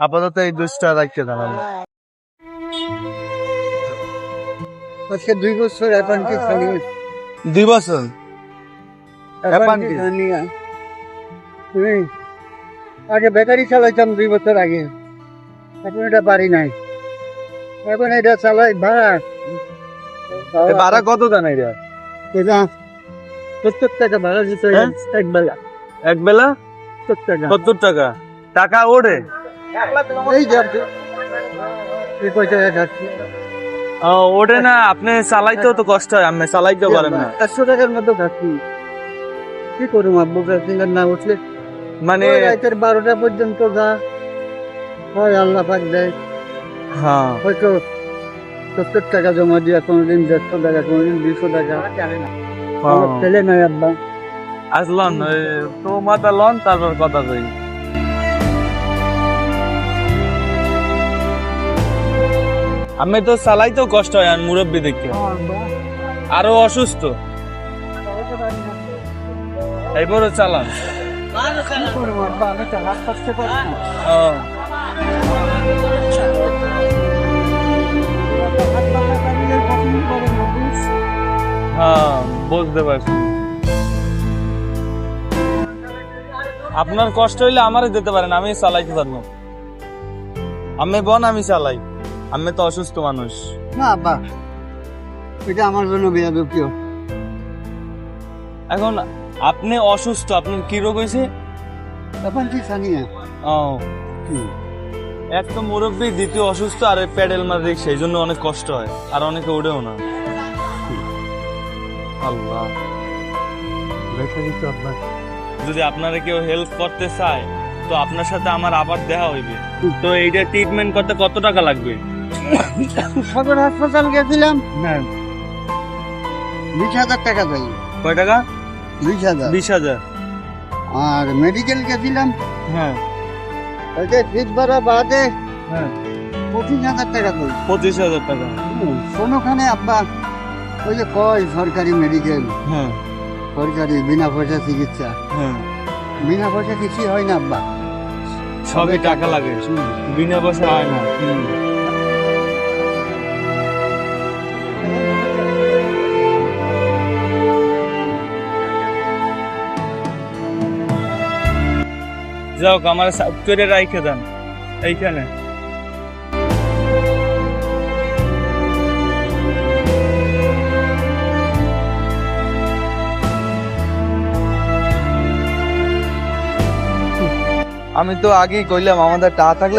আপাতত এই 2টা রাখতে দাঁড়ানো। আজকে 2 বছর অ্যাপান্ডিক্স খালি 2 বছর অ্যাপান্ডিক্স নিয়ে আগে ব্যাটারি চালাইতাম 2 বছর আগে, এখন এটা পারি নাই, এখন এটা চালাই ভাড়া। এ ভাড়া কত দেন এটা? এটা 70 টাকা ভাড়া দিতে হয় হ্যাঁ? এক বেলা। এক বেলা 70 টাকা 70 টাকা। টাকা ওঠে? এই যে এই পয়সা যাচ্ছে ওঠে না, আপনি চালাইতেও তো কষ্ট হয়, আপনি চালাইতেও পারেন না। 100 টাকার মতো খাচ্ছি, কি করুম আব্বু সিঙ্গার না উঠলে মানে ওই রাতের 12টা পর্যন্ত যা হয় আল্লাহ পাক দেয়। হ্যাঁ হয়তো 70 টাকা জমা দিয়া কোনোদিন 150 টাকা, কোনোদিন 200 টাকা। আমার ছেলে নয় আব্বা। আসলাম তো মাথা লন, তারপর কথা কই। আমি তো চালাইতেও কষ্ট হয়, আর মুরব্বী দেখে আরো অসুস্থ, এইবারও চালান। ও, হ্যাঁ বুঝতে পারছি। আপনার কষ্ট হইলে আমারে দিতে পারেন, আমি চালাইতে পারবো। আমি বোন, আমি চালাই, আমি তো অসুস্থ মানুষ। না আব্বা, এটা আমার জন্য বেয়াদবিও। এখন আপনি অসুস্থ, আপনার কি রোগ হয়েছে? এখন কি জানি না। ও, এক তো মুরব্বী, দ্বিতীয় অসুস্থ, আর প্যাডেল মারে, সেই জন্য অনেক কষ্ট হয়, আর অনেকে ওঠেও না। আল্লাহ, যদি আপনারা কেউ হেল্প করতে চায় তো আপনার সাথে আমার আবার দেখা হইবে। তো এইটা ট্রিটমেন্ট করতে কত টাকা লাগবে? সদর হাসপাতাল গেছিলাম, হ্যাঁ। 20,000 টাকা চাই। কয় টাকা? 20,000। 20,000। আর মেডিকেল গেছিলাম, হ্যাঁ ওইটা ফিস ভাড়া বাদে হ্যাঁ 25,000 টাকা চাই। 25,000 টাকা। কোনোখানে আব্বা ওই যে কয় সরকারি মেডিকেল, হ্যাঁ সরকারি বিনা পয়সা চিকিৎসা, হ্যাঁ, বিনা পয়সা কিছুই হয় না আব্বা। সবই টাকা লাগে, বিনা পয়সা হয় না। যাও, আমার করে রাইখে দেন এইখানে। আমি তো আগেই কইলাম, আমাদের টাকা থাকলে